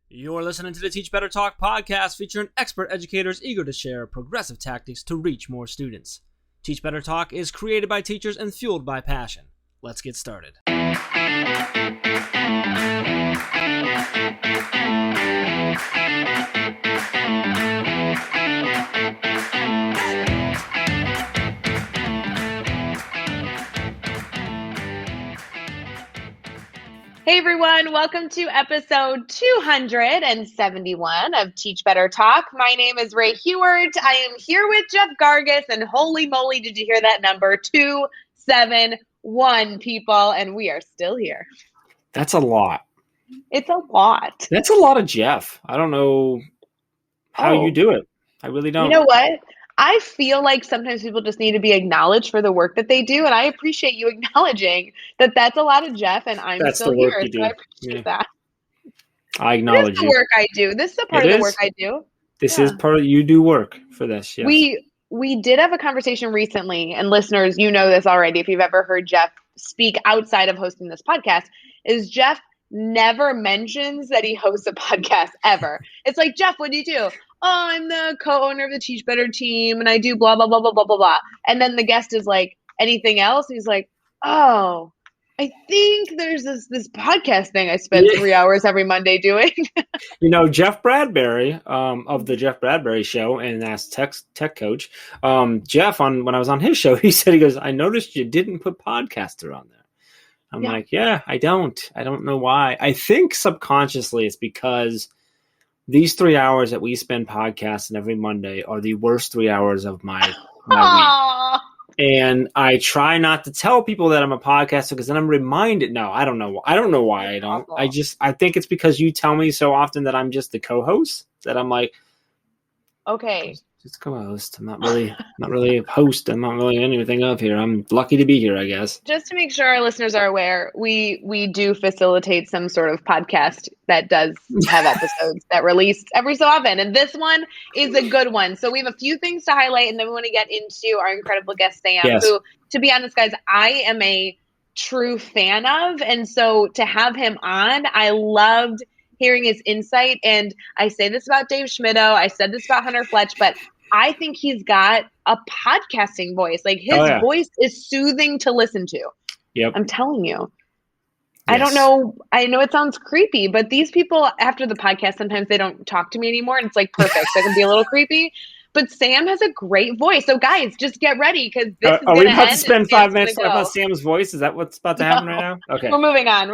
You're listening to the Teach Better Talk podcast featuring expert educators eager to share progressive tactics to reach more students. Teach Better Talk is created by teachers and fueled by passion. Let's get started. Hey everyone, welcome to episode 271 of Teach Better Talk. My name is Ray Hewart. I am here with Jeff Gargis, and holy moly, did you hear that number? 271 people, and we are still here. That's a lot. It's a lot. That's a lot of Jeff. I don't know how you do it. I really don't. You know what? I feel like sometimes people just need to be acknowledged for the work that they do, and I appreciate you acknowledging that that's a lot of Jeff, and I'm still here, so I appreciate that. I acknowledge this is the work I do. This is a part of the work I do. This is part of you do work for this. Yes. We did have a conversation recently, and listeners, you know this already if you've ever heard Jeff speak outside of hosting this podcast, is Jeff never mentions that he hosts a podcast ever. It's like, Jeff, what do you do? Oh, I'm the co-owner of the Teach Better team, and I do blah, blah, blah, blah, blah, blah, blah. And then the guest is like, anything else? He's like, oh, I think there's this podcast thing I spend 3 hours every Monday doing. You know, Jeff Bradbury of the Jeff Bradbury Show and Ask Tech Coach, Jeff, when I was on his show, he goes, I noticed you didn't put podcaster on there. I'm like, yeah, I don't know why. I think subconsciously it's because these 3 hours that we spend podcasting every Monday are the worst 3 hours of my week. And I try not to tell people that I'm a podcaster because then I'm reminded. No, I don't know. I don't know why I don't. I think it's because you tell me so often that I'm just the co-host that I'm like, okay, just co-host. I'm not really a host. I'm not really anything of here. I'm lucky to be here, I guess. Just to make sure our listeners are aware, we do facilitate some sort of podcast that does have episodes that release every so often. And this one is a good one. So we have a few things to highlight, and then we want to get into our incredible guest, Sam, who, to be honest, guys, I am a true fan of. And so to have him on, I loved hearing his insight. And I say this about Dave Schmittou. I said this about Hunter Fletch, but I think he's got a podcasting voice. Like his voice is soothing to listen to. Yep. I'm telling you. Yes. I don't know. I know it sounds creepy, but these people after the podcast, sometimes they don't talk to me anymore. And it's like perfect. So it can be a little creepy. But Sam has a great voice. So guys, just get ready because this is are we about to spend 5 minutes talking about Sam's voice? Is that what's about to happen right now? Okay. We're moving on.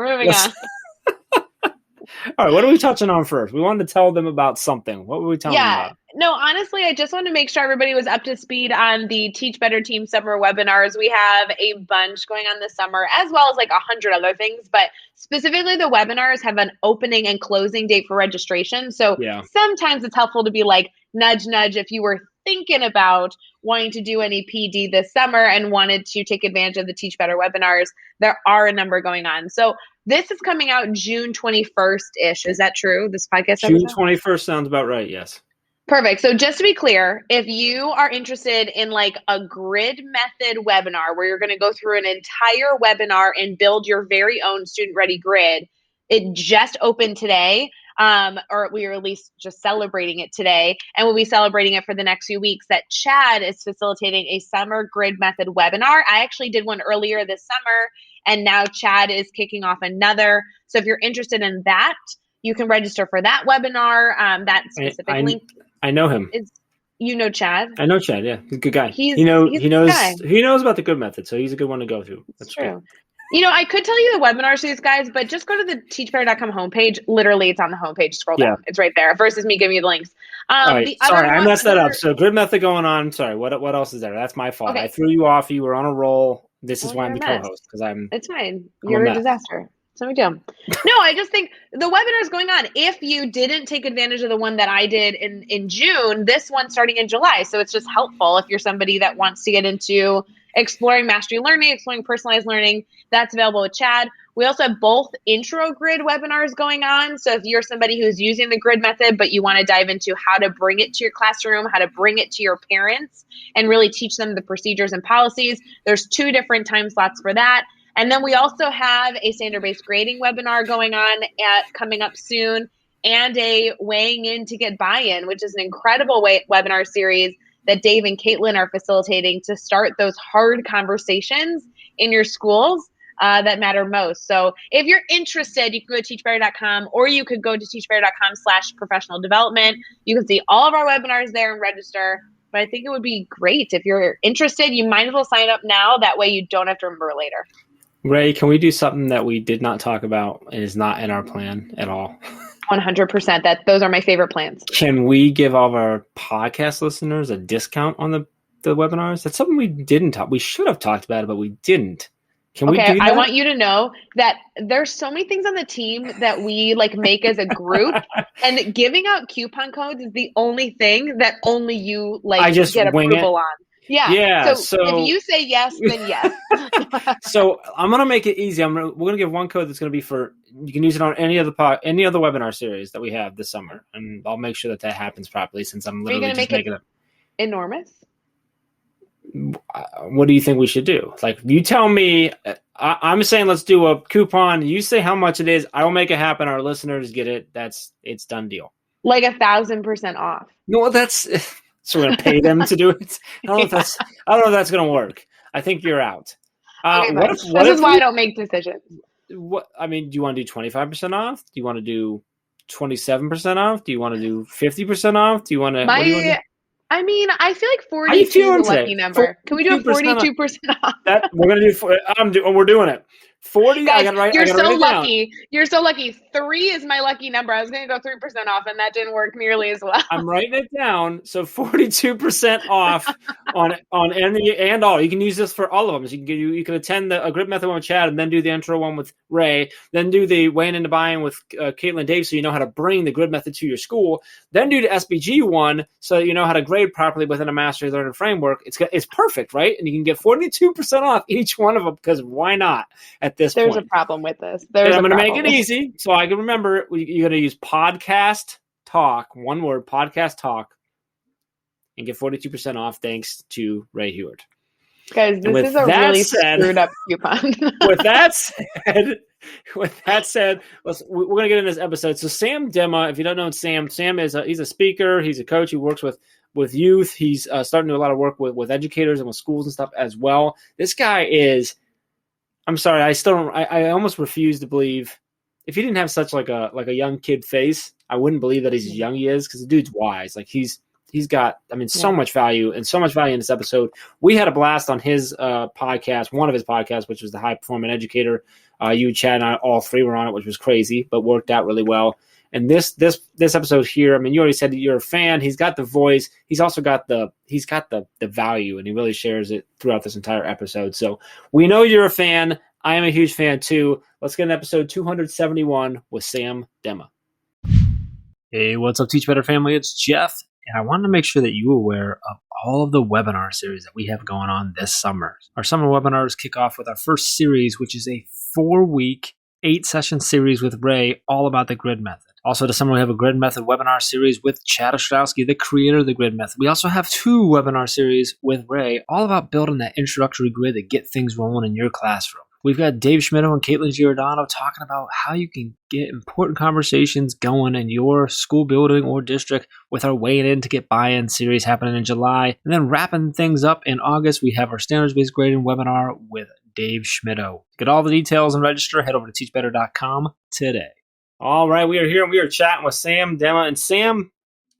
All right, what are we touching on first? We wanted to tell them about something. What were we telling them about? No, honestly, I just wanted to make sure everybody was up to speed on the Teach Better Team summer webinars. We have a bunch going on this summer, as well as like 100 other things. But specifically, the webinars have an opening and closing date for registration. So sometimes it's helpful to be like, nudge, nudge, if you were thinking about wanting to do any PD this summer and wanted to take advantage of the Teach Better webinars, there are a number going on. So this is coming out June 21st-ish. Is that true? This podcast June 21st sounds about right, yes. Perfect. So just to be clear, if you are interested in like a grid method webinar where you're going to go through an entire webinar and build your very own student-ready grid, it just opened today. Or we are at least just celebrating it today, and we'll be celebrating it for the next few weeks, that Chad is facilitating a summer grid method webinar. I actually did one earlier this summer, and now Chad is kicking off another. So if you're interested in that, you can register for that webinar. That specific link. I know him. You know Chad? I know Chad, yeah. He's a good guy. He knows about the good method, so he's a good one to go to. That's true. Good. You know, I could tell you the webinars for these guys, but just go to the teachbetter.com homepage. Literally, it's on the homepage. Scroll down. It's right there versus me giving you the links. All right. Sorry, I messed that up. So grid method going on. Sorry, what else is there? That's my fault. Okay. I threw you off. You were on a roll. This is why I'm the co-host. It's fine. You're a disaster. So we do. No, I just think the webinar is going on. If you didn't take advantage of the one that I did in June, this one's starting in July. So it's just helpful if you're somebody that wants to get into exploring mastery learning, exploring personalized learning. That's available with Chad. We also have both intro grid webinars going on. So if you're somebody who's using the grid method, but you want to dive into how to bring it to your classroom, how to bring it to your parents, and really teach them the procedures and policies, there's 2 different time slots for that. And then we also have a standard-based grading webinar going on coming up soon. and a weighing in to get buy-in, which is an incredible webinar series that Dave and Caitlin are facilitating to start those hard conversations in your schools that matter most. So if you're interested, you can go to teachbetter.com, or you could go to teachbetter.com/professional development. You can see all of our webinars there and register. But I think it would be great if you're interested. You might as well sign up now. That way you don't have to remember later. Ray, can we do something that we did not talk about and is not in our plan at all? 100%. Those are my favorite plans. Can we give all of our podcast listeners a discount on the webinars? That's something we didn't talk. We should have talked about it, but we didn't. Can we do that? I want you to know that there's so many things on the team that we make as a group, and giving out coupon codes is the only thing that only you get approval on. Yeah. So if you say yes, then yes. So I'm gonna make it easy. We're gonna give one code that's gonna be you can use it on any other webinar series that we have this summer, and I'll make sure that happens properly since I'm literally just making it enormous. What do you think we should do? You tell me. I'm saying let's do a coupon. You say how much it is. I will make it happen. Our listeners get it. It's done deal. 1,000% off. No, so we're gonna pay them to do it. I don't know if that's gonna work. I think you're out. This is why I don't make decisions. Do you want to do 25% off? Do you want to do 27% off? Do you want to do 50% off? Do you want to? I feel like 42 is a lucky number. Can we do a 42% off? We're gonna do. We're doing it. 40. Guys, you're so lucky. You're so lucky. 3 is my lucky number. I was gonna go 3% off, and that didn't work nearly as well. I'm writing it down. So 42% off on any and all. You can use this for all of them. So you can attend a grid method one with Chad, and then do the intro one with Ray. Then do the weighing into buying with Caitlin and Dave, so you know how to bring the grid method to your school. Then do the SBG one, so you know how to grade properly within a mastery learning framework. It's perfect, right? And you can get 42% off each one of them, because why not? There's a problem with this. I'm going to make it easy so I can remember it. You're going to use podcast talk, one word, podcast talk, and get 42% off thanks to Ray Heward. Guys, this is a really screwed up coupon. With that said, we're going to get in this episode. So Sam Demma, if you don't know Sam is he's a speaker. He's a coach. He works with youth. He's starting to do a lot of work with educators and with schools and stuff as well. This guy is... I'm sorry, I almost refuse to believe, if he didn't have such like a young kid face, I wouldn't believe that he's as young he is, because the dude's wise. He's got, so much value in this episode. We had a blast on his podcast, one of his podcasts, which was the High Performing Educator. You, Chad, and I, all three were on it, which was crazy, but worked out really well. And this episode here, you already said that you're a fan. He's got the voice. He's also got the value, and he really shares it throughout this entire episode. So we know you're a fan. I am a huge fan too. Let's get an episode 271 with Sam Demma. Hey, what's up, Teach Better family? It's Jeff, and I wanted to make sure that you were aware of all of the webinar series that we have going on this summer. Our summer webinars kick off with our first series, which is a 4-week, 8-session series with Ray, all about the grid method. Also this summer, we have a grid method webinar series with Chad Ostrowski, the creator of the grid method. We also have 2 webinar series with Ray, all about building that introductory grid to get things rolling in your classroom. We've got Dave Schmittou and Caitlin Giordano talking about how you can get important conversations going in your school building or district with our Weighing In to Get Buy-In series happening in July. And then wrapping things up in August, we have our standards-based grading webinar with Dave Schmittou. To get all the details and register, head over to teachbetter.com today. All right, we are here and we are chatting with Sam Demma. And Sam,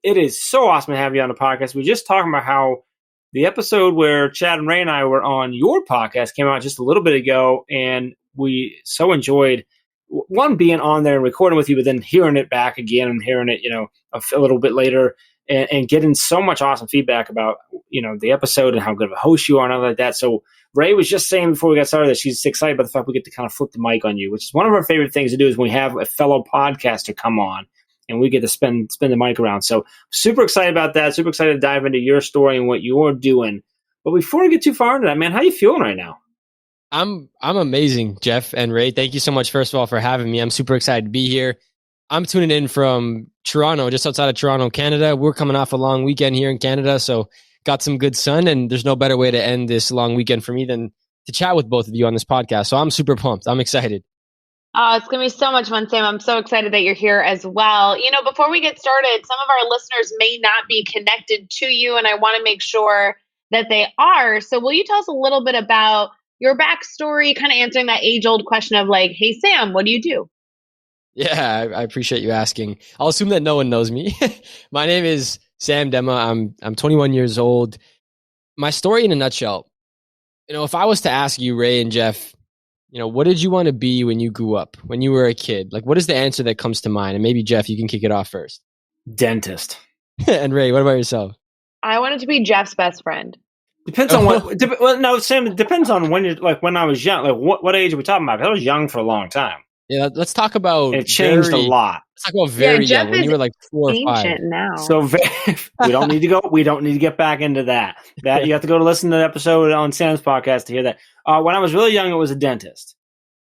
it is so awesome to have you on the podcast. We were just talking about how the episode where Chad and Ray and I were on your podcast came out just a little bit ago, and we so enjoyed, one, being on there and recording with you, but then hearing it back again and hearing it, a little bit later, and getting so much awesome feedback about, the episode and how good of a host you are and all like that. So Ray was just saying before we got started that she's excited about the fact we get to kind of flip the mic on you, which is one of our favorite things to do, is when we have a fellow podcaster come on and we get to spin the mic around. So super excited about that. Super excited to dive into your story and what you're doing. But before we get too far into that, man, how you feeling right now? I'm amazing, Jeff and Ray. Thank you so much, first of all, for having me. I'm super excited to be here. I'm tuning in from Toronto, just outside of Toronto, Canada. We're coming off a long weekend here in Canada, so got some good sun, and there's no better way to end this long weekend for me than to chat with both of you on this podcast. So I'm super pumped. I'm excited. Oh, it's going to be so much fun, Sam. I'm so excited that you're here as well. Before we get started, some of our listeners may not be connected to you, and I want to make sure that they are. So, will you tell us a little bit about your backstory, kind of answering that age-old question of like, hey, Sam, what do you do? Yeah, I appreciate you asking. I'll assume that no one knows me. My name is Sam Demma. I'm 21 years old. My story in a nutshell, if I was to ask you, Ray and Jeff, what did you want to be when you grew up, when you were a kid? Like, what is the answer that comes to mind? And maybe, Jeff, you can kick it off first. Dentist. And Ray, what about yourself? I wanted to be Jeff's best friend. Depends on what. Well, no, Sam. It depends on when you're like when I was young. Like what age are we talking about? 'Cause I was young for a long time. Yeah, let's talk about. It changed a lot. Let's talk about very Jeff young, when you were like 4 or 5. Now. So we don't need to go. We don't need to get back into that. That you have to go to listen to the episode on Sam's podcast to hear that. When I was really young, it was a dentist.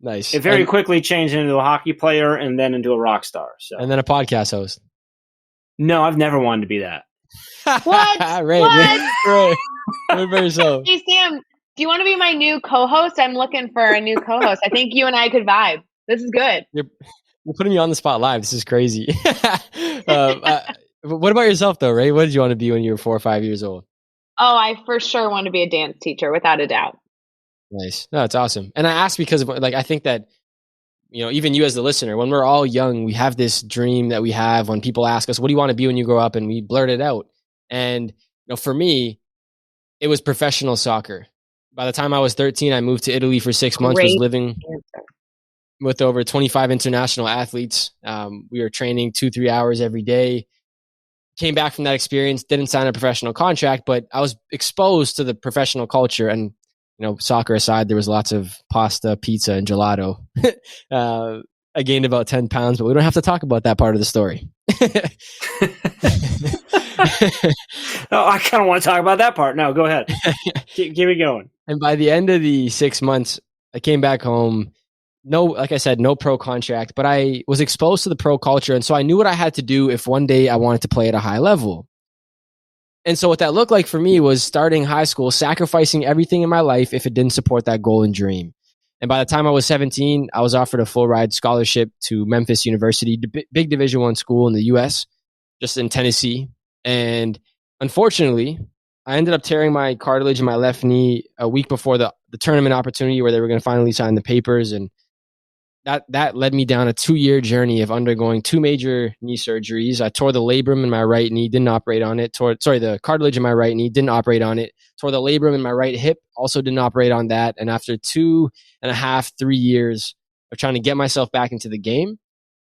Nice. It very quickly changed into a hockey player and then into a rock star. So and then a podcast host. No, I've never wanted to be that. What? Ray, What? Ray. So. Hey, Sam, do you want to be my new co-host? I'm looking for a new co-host. I think you and I could vibe. This is good. You're putting me on the spot live. This is crazy. What about yourself, though, Ray? What did you want to be when you were 4 or 5 years old? Oh, I for sure want to be a dance teacher, without a doubt. Nice. No, it's awesome. And I asked because of, I think that, even you as the listener, when we're all young, we have this dream that we have when people ask us, what do you want to be when you grow up? And we blurt it out. And, for me, it was professional soccer. By the time I was 13, I moved to Italy for 6 months, was living with over 25 international athletes. We were training 2-3 hours every day. Came back from that experience, didn't sign a professional contract, but I was exposed to the professional culture. And, soccer aside, there was lots of pasta, pizza, and gelato. I gained about 10 pounds, but we don't have to talk about that part of the story. No, I kind of want to talk about that part. No, go ahead. Keep me going. And by the end of the 6 months, I came back home. No, like I said, no pro contract, but I was exposed to the pro culture. And so I knew what I had to do if one day I wanted to play at a high level. And so what that looked like for me was starting high school, sacrificing everything in my life if it didn't support that goal and dream. And by the time I was 17, I was offered a full ride scholarship to Memphis University, big Division I school in the US, just in Tennessee. And unfortunately, I ended up tearing my cartilage in my left knee a week before the tournament opportunity where they were going to finally sign the papers. And that led me down a 2-year journey of undergoing 2 major knee surgeries. I tore the labrum in my right knee, didn't operate on it. The cartilage in my right knee, didn't operate on it. Tore the labrum in my right hip, also didn't operate on that. And after 2.5, 3 years of trying to get myself back into the game,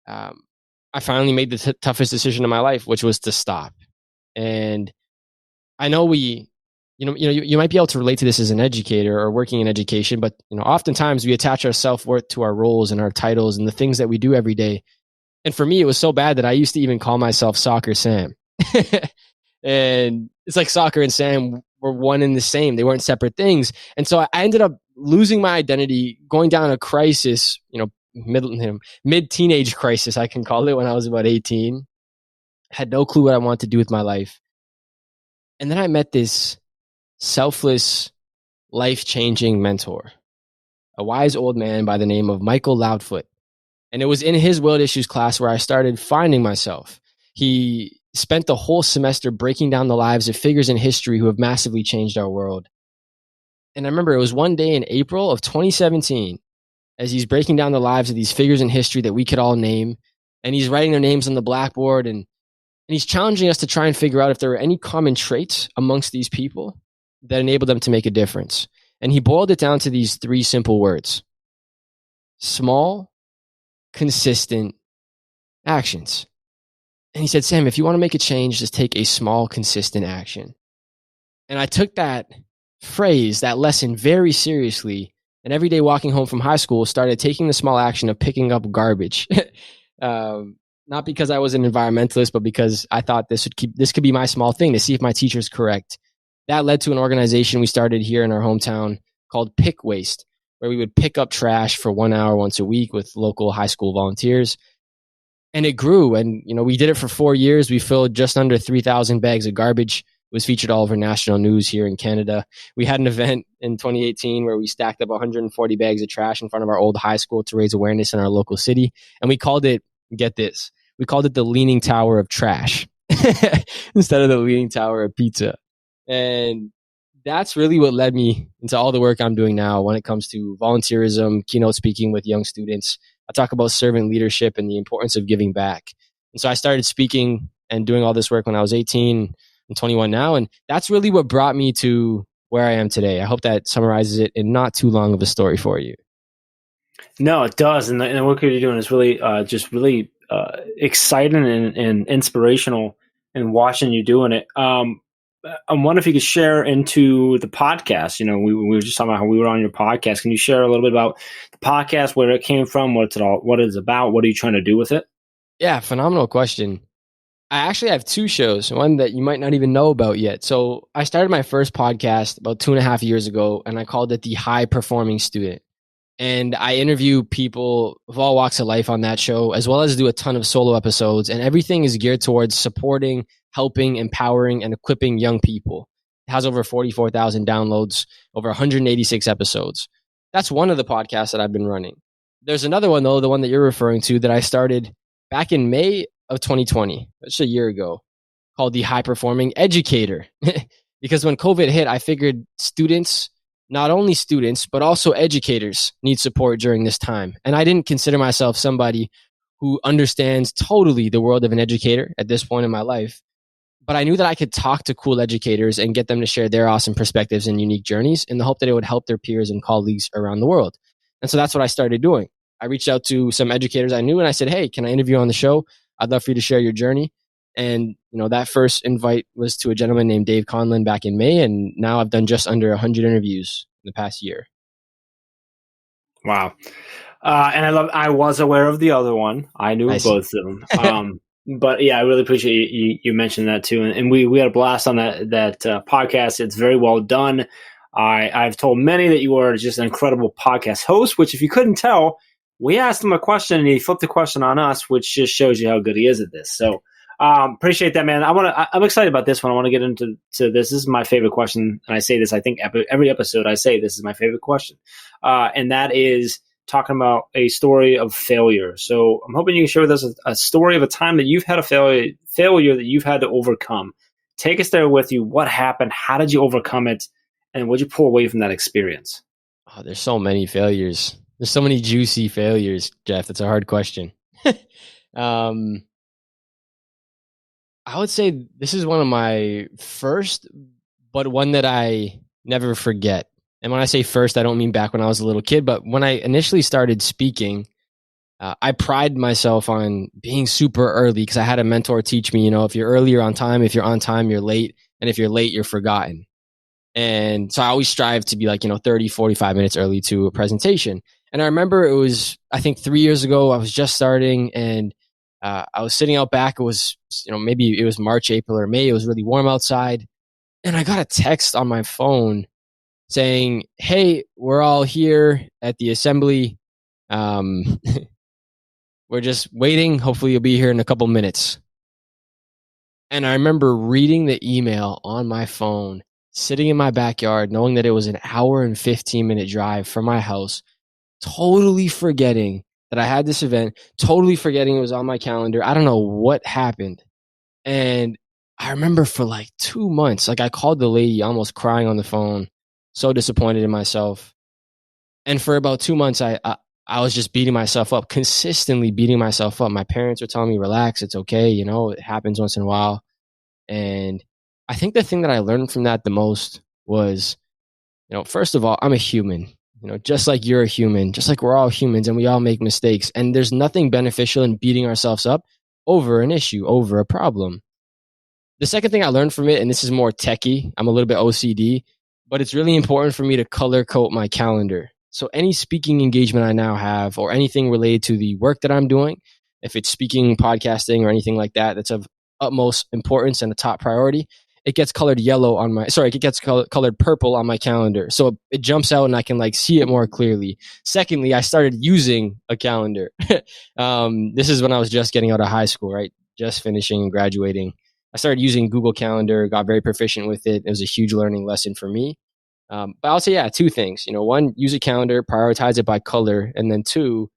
I finally made the toughest decision of my life, which was to stop. And I know you might be able to relate to this as an educator or working in education, but oftentimes we attach our self-worth to our roles and our titles and the things that we do every day. And for me, it was so bad that I used to even call myself Soccer Sam. And it's like soccer and Sam were one and the same. They weren't separate things. And so I ended up losing my identity, going down a crisis, mid-teenage crisis, I can call it, when I was about 18. Had no clue what I wanted to do with my life. And then I met this selfless, life-changing mentor, a wise old man by the name of Michael Loudfoot. And it was in his world issues class where I started finding myself. He spent the whole semester breaking down the lives of figures in history who have massively changed our world. And I remember it was one day in April of 2017, as he's breaking down the lives of these figures in history that we could all name, and he's writing their names on the blackboard, and he's challenging us to try and figure out if there were any common traits amongst these people that enabled them to make a difference. And he boiled it down to these 3 simple words: small, consistent actions. And he said, Sam, if you want to make a change, just take a small, consistent action. And I took that phrase, that lesson, very seriously. And every day walking home from high school, started taking the small action of picking up garbage. Not because I was an environmentalist, but because I thought this could be my small thing to see if my teacher's correct. That led to an organization we started here in our hometown called Pick Waste, where we would pick up trash for 1 hour once a week with local high school volunteers. And it grew. And, we did it for 4 years. We filled just under 3,000 bags of garbage. was featured all over national news here in Canada. We had an event in 2018 where we stacked up 140 bags of trash in front of our old high school to raise awareness in our local city. And we called it, get this, we called it the Leaning Tower of Trash instead of the Leaning Tower of Pizza. And that's really what led me into all the work I'm doing now when it comes to volunteerism, keynote speaking with young students. I talk about servant leadership and the importance of giving back. And so I started speaking and doing all this work when I was 18. I'm 21 now, and that's really what brought me to where I am today. I hope that summarizes it in not too long of a story for you. No, it does, and the work you're doing is really just really exciting and inspirational. And watching you doing it, I wonder if you could share into the podcast. You know, we were just talking about how we were on your podcast. Can you share a little bit about the podcast, where it came from, what it's about, what are you trying to do with it? Yeah, phenomenal question. I actually have two shows, one that you might not even know about yet. So I started my first podcast about 2.5 years ago, and I called it The High Performing Student. And I interview people of all walks of life on that show, as well as do a ton of solo episodes. And everything is geared towards supporting, helping, empowering, and equipping young people. It has over 44,000 downloads, over 186 episodes. That's one of the podcasts that I've been running. There's another one, though, the one that you're referring to, that I started back in May of 2020, that's a year ago, called The High Performing Educator. Because when COVID hit, I figured students, not only students, but also educators need support during this time. And I didn't consider myself somebody who understands totally the world of an educator at this point in my life. But I knew that I could talk to cool educators and get them to share their awesome perspectives and unique journeys in the hope that it would help their peers and colleagues around the world. And so that's what I started doing. I reached out to some educators I knew and I said, hey, can I interview on the show? I'd love for you to share your journey. And, you know, that first invite was to a gentleman named Dave Conlon back in May. And now I've done just under 100 interviews in the past year. Wow. And I was aware of the other one. I knew Nice. Both of them. But yeah, I really appreciate you mentioned that too. And we had a blast on that podcast. It's very well done. I've told many that you are just an incredible podcast host, which if you couldn't tell, we asked him a question and he flipped the question on us, which just shows you how good he is at this. So appreciate that, man. I'm excited about this one. I want to get into this. This is my favorite question. And I say this, I think every episode I say this is my favorite question. And that is talking about a story of failure. So I'm hoping you can share with us a story of a time that you've had a failure that you've had to overcome. Take us there with you. What happened? How did you overcome it? And what did you pull away from that experience? Oh, there's so many failures. There's so many juicy failures, Jeff. That's a hard question. I would say this is one of my first, but one that I never forget. And when I say first, I don't mean back when I was a little kid, but when I initially started speaking, I pride myself on being super early because I had a mentor teach me, you know, if you're early, you're on time. If you're on time, you're late. And if you're late, you're forgotten. And so I always strive to be 30, 45 minutes early to a presentation. And I remember it was, I think 3 years ago, I was just starting and I was sitting out back. It was, maybe it was March, April, or May. It was really warm outside. And I got a text on my phone saying, hey, we're all here at the assembly. We're just waiting. Hopefully you'll be here in a couple minutes. And I remember reading the email on my phone, sitting in my backyard, knowing that it was an hour and 15-minute drive from my house, totally forgetting that I had this event, totally forgetting it was on my calendar. I don't know what happened. And I remember for 2 months, I called the lady almost crying on the phone, so disappointed in myself. And for about 2 months, I was just beating myself up, consistently beating myself up. My parents were telling me, relax, it's okay. It happens once in a while. And I think the thing that I learned from that the most was, first of all, I'm a human. Just like you're a human, just like we're all humans and we all make mistakes. And there's nothing beneficial in beating ourselves up over an issue, over a problem. The second thing I learned from it, and this is more techie, I'm a little bit OCD, but it's really important for me to color code my calendar. So any speaking engagement I now have or anything related to the work that I'm doing, if it's speaking, podcasting, or anything like that, that's of utmost importance and a top priority, it gets colored colored purple on my calendar. So it jumps out and I can see it more clearly. Secondly, I started using a calendar. This is when I was just getting out of high school, right? Just finishing and graduating. I started using Google Calendar, got very proficient with it. It was a huge learning lesson for me. But I'll say, yeah, two things. One, use a calendar, prioritize it by color. And then two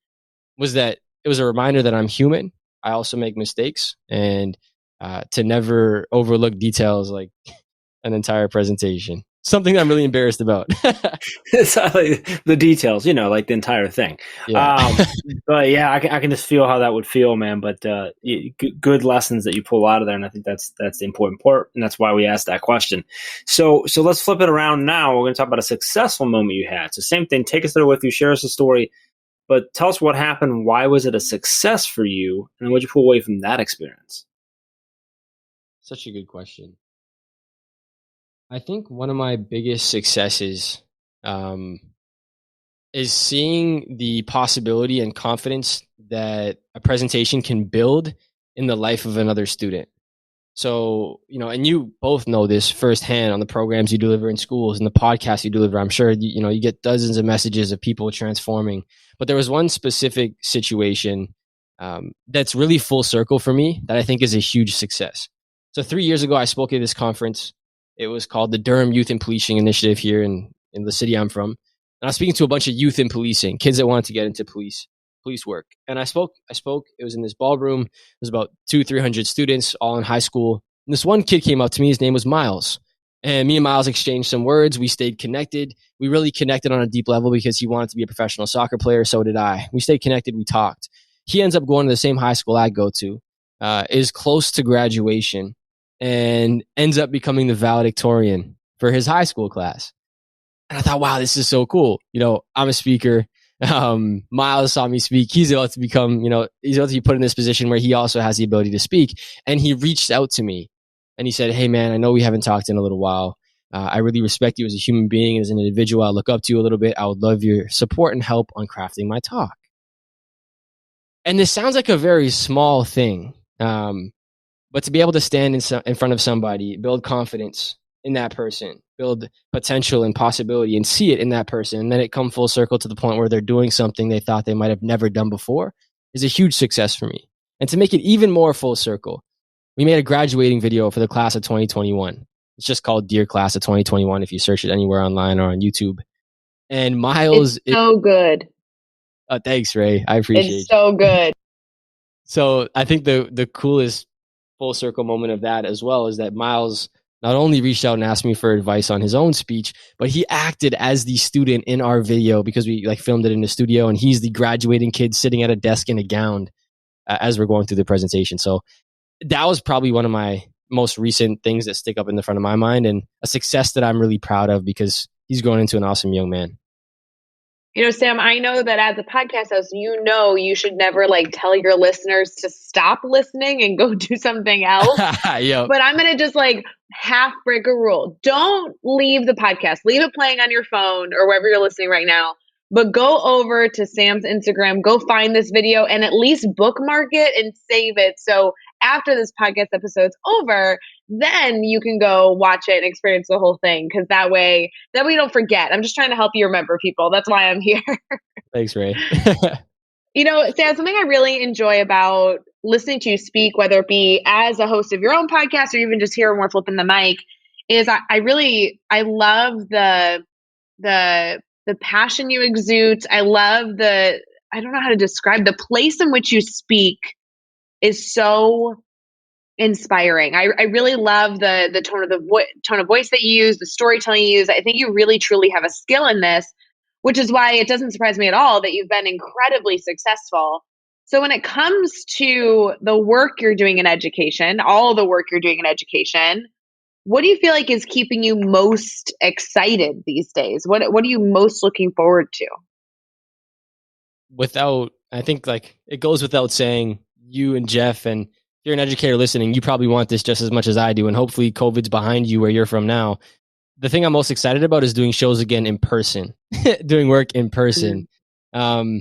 was that it was a reminder that I'm human. I also make mistakes, and to never overlook details like an entire presentation. Something that I'm really embarrassed about. It's like the details, like the entire thing. Yeah. But yeah, I can just feel how that would feel, man. But good lessons that you pull out of there, and I think that's the important part, and that's why we asked that question. So let's flip it around now. We're going to talk about a successful moment you had. So same thing, take us there with you, share us a story, but tell us what happened. Why was it a success for you, and what did you pull away from that experience? Such a good question. I think one of my biggest successes is seeing the possibility and confidence that a presentation can build in the life of another student. So, and you both know this firsthand on the programs you deliver in schools and the podcasts you deliver. I'm sure, you get dozens of messages of people transforming. But there was one specific situation that's really full circle for me that I think is a huge success. So 3 years ago, I spoke at this conference. It was called the Durham Youth in Policing Initiative here in the city I'm from. And I was speaking to a bunch of youth in policing, kids that wanted to get into police work. And I spoke, it was in this ballroom. There was about 200-300 students, all in high school. And this one kid came up to me. His name was Miles. And me and Miles exchanged some words. We stayed connected. We really connected on a deep level because he wanted to be a professional soccer player. So did I. We stayed connected. We talked. He ends up going to the same high school I go to, is close to graduation, and ends up becoming the valedictorian for his high school class. And I thought, wow, this is so cool. I'm a speaker. Miles saw me speak. He's about to become, he's about to be put in this position where he also has the ability to speak. And he reached out to me and he said, hey man, I know we haven't talked in a little while. I really respect you as a human being, as an individual. I look up to you a little bit. I would love your support and help on crafting my talk. And this sounds like a very small thing. But to be able to stand in front of somebody, build confidence in that person, build potential and possibility, and see it in that person, and then it come full circle to the point where they're doing something they thought they might have never done before, is a huge success for me. And to make it even more full circle, we made a graduating video for the class of 2021. It's just called Dear Class of 2021 if you search it anywhere online or on YouTube. And Miles... It's so good. Oh, thanks, Ray. I appreciate it. It's so good. So I think the coolest full circle moment of that as well is that Miles not only reached out and asked me for advice on his own speech, but he acted as the student in our video because we filmed it in the studio, and he's the graduating kid sitting at a desk in a gown as we're going through the presentation. So that was probably one of my most recent things that stick up in the front of my mind, and a success that I'm really proud of because he's grown into an awesome young man. Sam, I know that as a podcast host, you should never tell your listeners to stop listening and go do something else. Yep. But I'm going to just half break a rule. Don't leave the podcast. Leave it playing on your phone or wherever you're listening right now. But go over to Sam's Instagram, go find this video, and at least bookmark it and save it. So after this podcast episode's over, then you can go watch it and experience the whole thing. Because that way you don't forget. I'm just trying to help you remember, people. That's why I'm here. Thanks, Ray. Sam, something I really enjoy about listening to you speak, whether it be as a host of your own podcast or even just here when we're flipping the mic, is I love the passion you exude. I love I don't know how to describe the place in which you speak is so inspiring. I really love the tone of voice that you use, the storytelling you use. I think you really truly have a skill in this, which is why it doesn't surprise me at all that you've been incredibly successful. So when it comes to the work you're doing in education, all the work you're doing in education, what do you feel like is keeping you most excited these days? What are you most looking forward to? I think it goes without saying, you and Jeff, and if you're an educator listening, you probably want this just as much as I do. And hopefully COVID's behind you where you're from now. The thing I'm most excited about is doing shows again in person, doing work in person. Mm-hmm.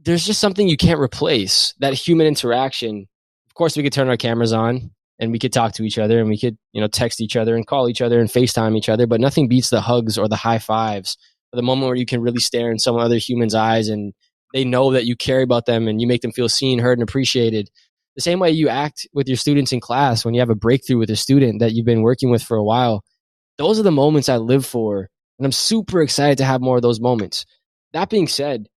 There's just something you can't replace, that human interaction. Of course, we could turn our cameras on and we could talk to each other and we could, text each other and call each other and FaceTime each other, but nothing beats the hugs or the high fives, or the moment where you can really stare in some other human's eyes and they know that you care about them and you make them feel seen, heard, and appreciated. The same way you act with your students in class when you have a breakthrough with a student that you've been working with for a while. Those are the moments I live for. And I'm super excited to have more of those moments. That being said,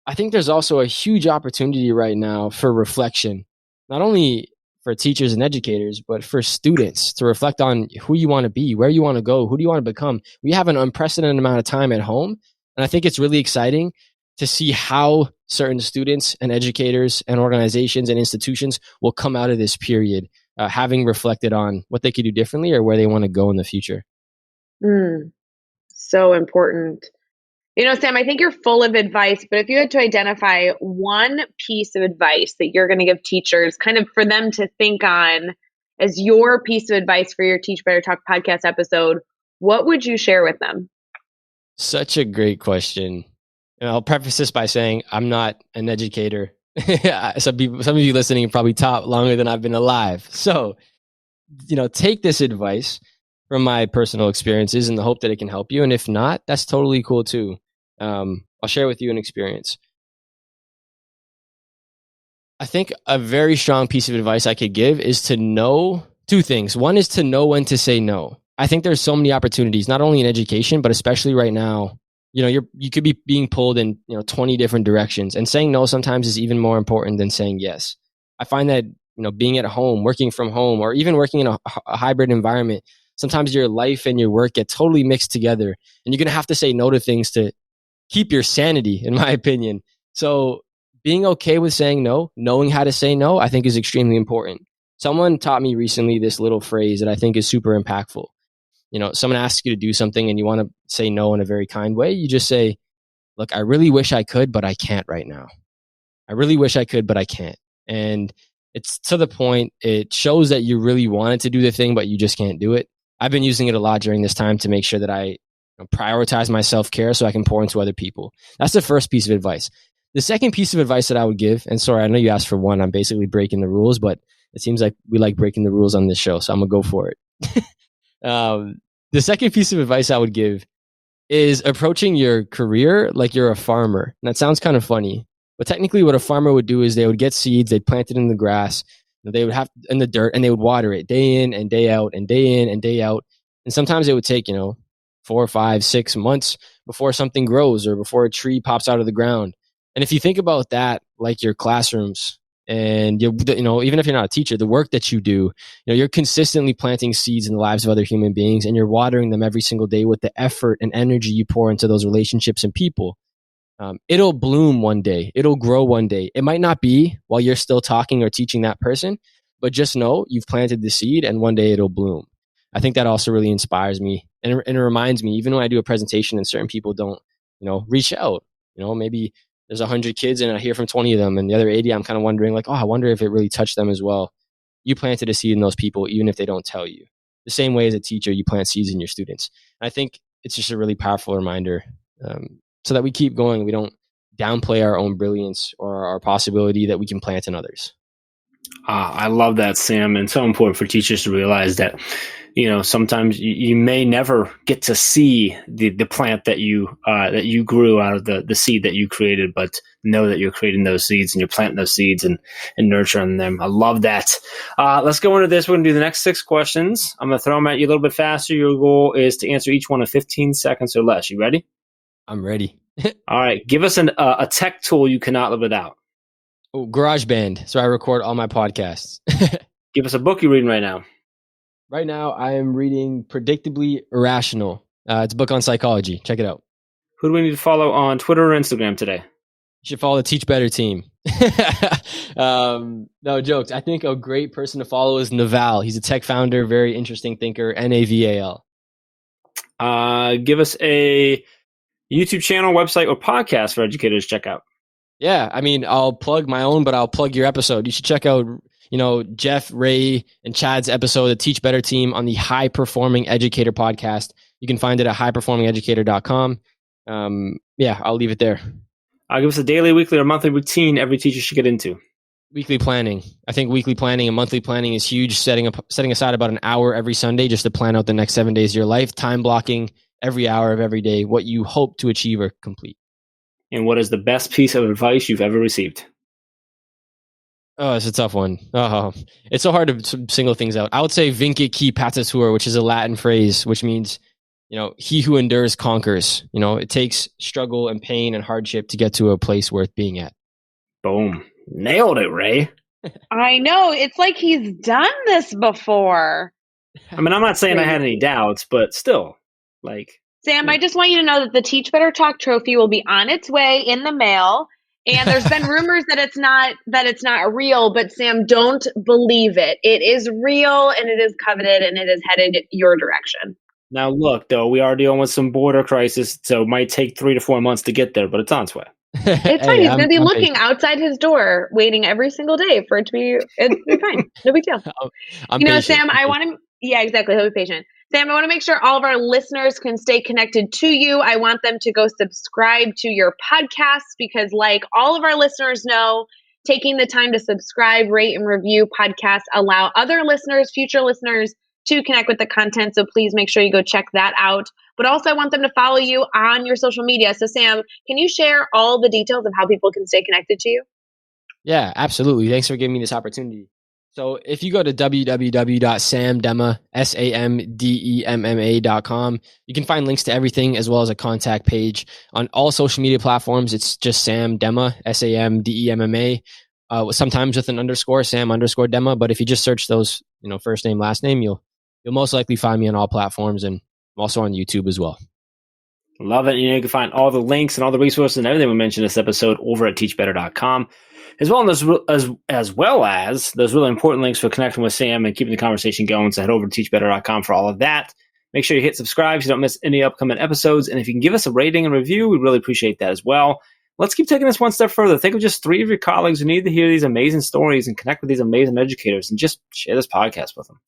I think there's also a huge opportunity right now for reflection, not only for teachers and educators, but for students to reflect on who you want to be, where you want to go, who do you want to become. We have an unprecedented amount of time at home. And I think it's really exciting to see how certain students and educators and organizations and institutions will come out of this period, having reflected on what they could do differently or where they want to go in the future. So important. Sam, I think you're full of advice, but if you had to identify one piece of advice that you're going to give teachers, kind of for them to think on as your piece of advice for your Teach Better Talk podcast episode, what would you share with them? Such a great question. And I'll preface this by saying I'm not an educator. Some of you listening probably taught longer than I've been alive. So, take this advice from my personal experiences in the hope that it can help you. And if not, that's totally cool too. I'll share with you an experience. I think a very strong piece of advice I could give is to know two things. One is to know when to say no. I think there's so many opportunities, not only in education, but especially right now. You could be being pulled in 20 different directions, and saying no sometimes is even more important than saying yes. I find that being at home, working from home, or even working in a hybrid environment, sometimes your life and your work get totally mixed together, and you're going to have to say no to things to keep your sanity, in my opinion. So being okay with saying no, knowing how to say no, I think is extremely important. Someone taught me recently this little phrase that I think is super impactful. Someone asks you to do something and you want to say no in a very kind way. You just say, look, I really wish I could, but I can't right now. I really wish I could, but I can't. And it's to the point, it shows that you really wanted to do the thing, but you just can't do it. I've been using it a lot during this time to make sure that I prioritize my self-care so I can pour into other people. That's the first piece of advice. The second piece of advice that I would give, and sorry, I know you asked for one, I'm basically breaking the rules, but it seems like we like breaking the rules on this show, so I'm going to go for it. The second piece of advice I would give is approaching your career like you're a farmer. And that sounds kind of funny, but technically what a farmer would do is they would get seeds, they'd plant it in the grass, they would have in the dirt, and they would water it day in and day out and day in and day out. And sometimes it would take, 4, 5, 6 months before something grows or before a tree pops out of the ground. And if you think about that, like your classrooms, and even if you're not a teacher, the work that you do, you're consistently planting seeds in the lives of other human beings, and you're watering them every single day with the effort and energy you pour into those relationships and people. It'll bloom one day. It'll grow one day. It might not be while you're still talking or teaching that person, but just know you've planted the seed, and one day it'll bloom. I think that also really inspires me, and it reminds me, even when I do a presentation and certain people don't, reach out, maybe there's 100 kids and I hear from 20 of them, and the other 80, I'm kind of wondering like, I wonder if it really touched them as well. You planted a seed in those people, even if they don't tell you. The same way as a teacher, you plant seeds in your students. And I think it's just a really powerful reminder so that we keep going. We don't downplay our own brilliance or our possibility that we can plant in others. I love that, Sam. And so important for teachers to realize that, sometimes you may never get to see the plant that you grew out of the seed that you created, but know that you're creating those seeds and you're planting those seeds and nurturing them. I love that. Let's go into this. We're going to do the next 6 questions. I'm going to throw them at you a little bit faster. Your goal is to answer each one in 15 seconds or less. You ready? I'm ready. All right. Give us a tech tool you cannot live without. Oh, GarageBand. So I record all my podcasts. Give us a book you're reading right now. Right now, I am reading Predictably Irrational. It's a book on psychology. Check it out. Who do we need to follow on Twitter or Instagram today? You should follow the Teach Better team. No jokes. I think a great person to follow is Naval. He's a tech founder, very interesting thinker, Naval. Give us a YouTube channel, website, or podcast for educators to check out. Yeah, I'll plug my own, but I'll plug your episode. You should check out, Jeff, Ray, and Chad's episode, the Teach Better team, on the High Performing Educator podcast. You can find it at highperformingeducator.com. I'll leave it there. Give us a daily, weekly, or monthly routine every teacher should get into. Weekly planning. I think weekly planning and monthly planning is huge. Setting aside about an hour every Sunday just to plan out the next 7 days of your life. Time blocking every hour of every day, what you hope to achieve or complete. And what is the best piece of advice you've ever received? Oh, it's a tough one. Oh, it's so hard to single things out. I would say Vincit Qui Patitur, which is a Latin phrase, which means, he who endures conquers. It takes struggle and pain and hardship to get to a place worth being at. Boom. Nailed it, Ray. I know. It's like he's done this before. I mean, I'm not saying I had any doubts, but still, Sam, I just want you to know that the Teach Better Talk trophy will be on its way in the mail. And there's been rumors that it's not real, but Sam, don't believe it. It is real and it is coveted and it is headed your direction. Now, look, though, we are dealing with some border crisis, so it might take 3 to 4 months to get there, but it's on its way. It's fine. He's going to be looking outside his door, waiting every single day for it to be. It'll be fine. No big deal. Sam, I want to. Yeah, exactly. He'll be patient. Sam, I want to make sure all of our listeners can stay connected to you. I want them to go subscribe to your podcast because, like all of our listeners know, taking the time to subscribe, rate, and review podcasts allow other listeners, future listeners, to connect with the content. So please make sure you go check that out. But also, I want them to follow you on your social media. So, Sam, can you share all the details of how people can stay connected to you? Yeah, absolutely. Thanks for giving me this opportunity. So if you go to www.samdemma, SAMDEMMA.com, you can find links to everything as well as a contact page on all social media platforms. It's just Sam Demma, SAMDEMMA, sometimes with an underscore, Sam_Demma. But if you just search those, first name, last name, you'll most likely find me on all platforms, and I'm also on YouTube as well. Love it. You can find all the links and all the resources and everything we mentioned in this episode over at teachbetter.com. As well as those really important links for connecting with Sam and keeping the conversation going. So head over to teachbetter.com for all of that. Make sure you hit subscribe so you don't miss any upcoming episodes. And if you can give us a rating and review, we'd really appreciate that as well. Let's keep taking this one step further. Think of just 3 of your colleagues who need to hear these amazing stories and connect with these amazing educators and just share this podcast with them.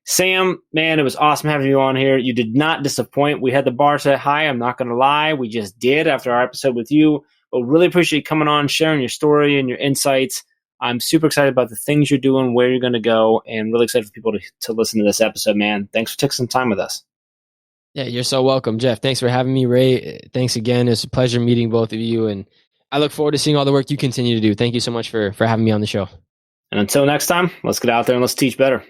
Sam, man, it was awesome having you on here. You did not disappoint. We had the bar set high. I'm not going to lie. We just did after our episode with you. But really appreciate you coming on, sharing your story and your insights. I'm super excited about the things you're doing, where you're going to go, and really excited for people to listen to this episode, man. Thanks for taking some time with us. Yeah, you're so welcome, Jeff. Thanks for having me, Ray. Thanks again. It's a pleasure meeting both of you, and I look forward to seeing all the work you continue to do. Thank you so much for having me on the show. And until next time, let's get out there and let's teach better.